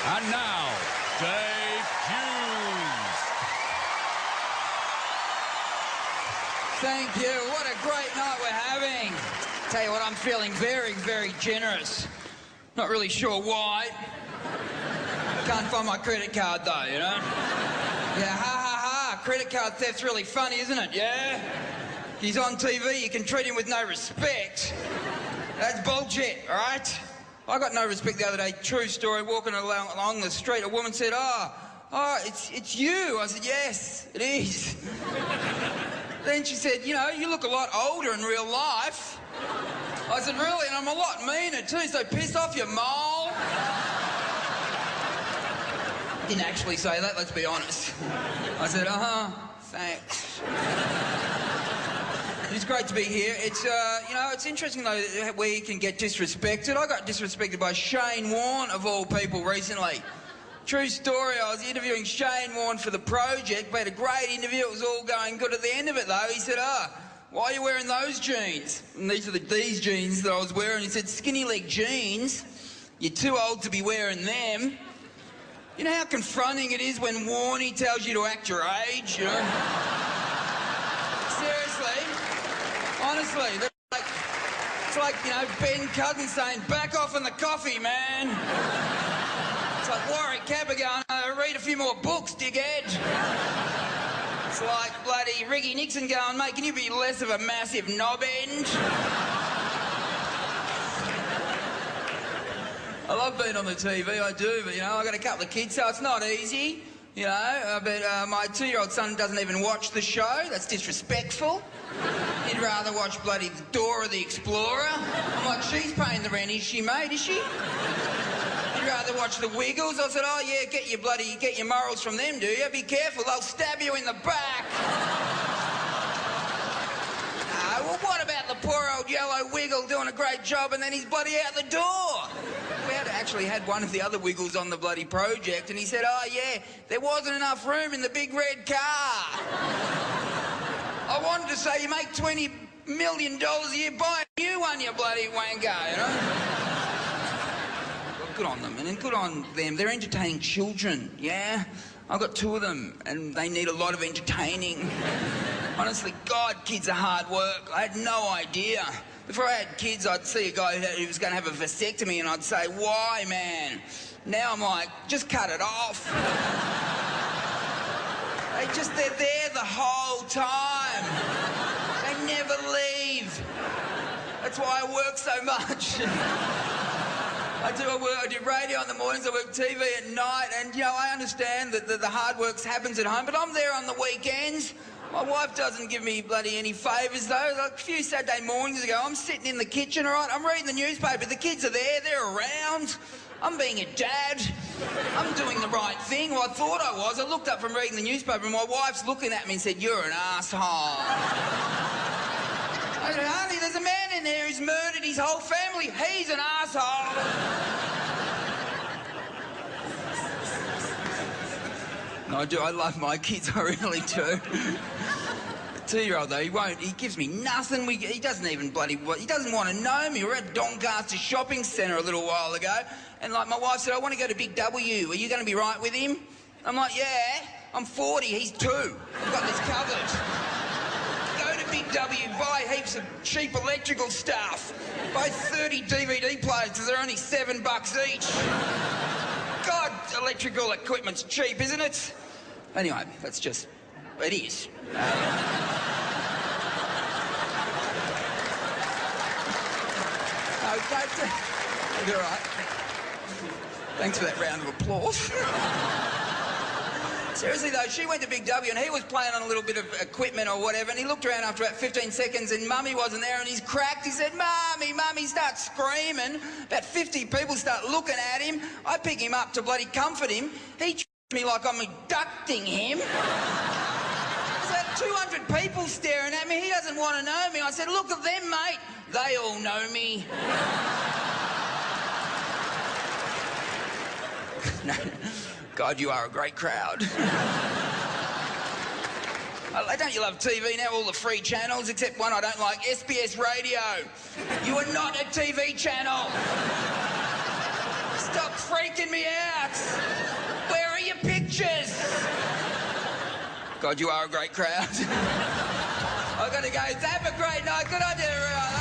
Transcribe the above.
And now, Dave Hughes. Thank you. What a great night we're having. Tell you what, I'm feeling very, very generous. Not really sure why. Can't find my credit card, though, you know? Yeah, ha, ha, ha. Credit card theft's really funny, isn't it? Yeah? He's on TV, you can treat him with no respect. That's bullshit, all right? I got no respect the other day. True story, walking along the street, a woman said, oh, it's you. I said, yes, it is. Then she said, you know, you look a lot older in real life. I said, really? And I'm a lot meaner too, so piss off your mole. Didn't actually say that, let's be honest. I said, thanks. It's great to be here. It's, you know, it's interesting, though, where you can get disrespected. I got disrespected by Shane Warne, of all people, recently. True story, I was interviewing Shane Warne for The Project. We had a great interview, it was all going good. At the end of it, though, he said, why are you wearing those jeans? And these are these jeans that I was wearing. He said, skinny leg jeans, you're too old to be wearing them. You know how confronting it is when Warney tells you to act your age, you know? Seriously. Honestly, it's like, you know, Ben Cousins saying, back off on the coffee, man. It's like Warwick Capper going, read a few more books, dickhead. It's like bloody Ricky Nixon going, mate, can you be less of a massive knob end? I love being on the TV, I do, but, you know, I got a couple of kids, so it's not easy, you know, but my 2-year-old son doesn't even watch the show. That's disrespectful. He'd rather watch bloody Dora the Explorer. I'm like, she's paying the rent, is she, mate, is she? He'd rather watch the Wiggles. I said, oh, yeah, get your morals from them, do you? Be careful, they'll stab you in the back. Well, what about the poor old yellow Wiggle doing a great job and then he's bloody out the door? We actually had one of the other Wiggles on the bloody project and he said, oh, yeah, there wasn't enough room in the big red car. I wanted to say, you make $20 million a year, buy a new one, you bloody wanker, you know? Well, good on them, and good on them. They're entertaining children, yeah? I've got 2 of them, and they need a lot of entertaining. Honestly, God, kids are hard work. I had no idea. Before I had kids, I'd see a guy who was going to have a vasectomy, and I'd say, why, man? Now I'm like, just cut it off. They're there the whole time. They never leave. That's why I work so much. I do radio in the mornings, I work TV at night, and, you know, I understand that the hard work happens at home, but I'm there on the weekends. My wife doesn't give me bloody any favours, though. Like a few Saturday mornings ago, I'm sitting in the kitchen, all right? I'm reading the newspaper. The kids are there. They're around. I'm being a dad. I'm doing the right thing. Well, I thought I was. I looked up from reading the newspaper and my wife's looking at me and said, you're an asshole. I said, honey, there's a man in there who's murdered his whole family. He's an asshole. No, I do. I love my kids. I really do. The 2-year-old, though, he gives me nothing. He doesn't even he doesn't want to know me. We were at Doncaster Shopping Centre a little while ago, and, like, my wife said, I want to go to Big W. Are you going to be right with him? I'm like, yeah. I'm 40. He's 2. I've got this covered. Go to Big W, buy heaps of cheap electrical stuff. Buy 30 DVD players because they're only $7 each. God, electrical equipment's cheap, isn't it? Anyway, that's just... It is. You're right. Thanks for that round of applause. Seriously, though, she went to Big W and he was playing on a little bit of equipment or whatever, and he looked around after about 15 seconds and Mummy wasn't there and he's cracked. He said, Mummy, Mummy, starts screaming. About 50 people start looking at him. I pick him up to bloody comfort him. He treats me like I'm abducting him. There's about 200 people staring at me. He doesn't want to know me. I said, look at them, mate. They all know me. No. God, you are a great crowd. Don't you love TV now? All the free channels, except one I don't like, SBS Radio. You are not a TV channel. freaking me out. Where are your pictures? God, you are a great crowd. I've got to go. Have a great night. Good on you, everyone.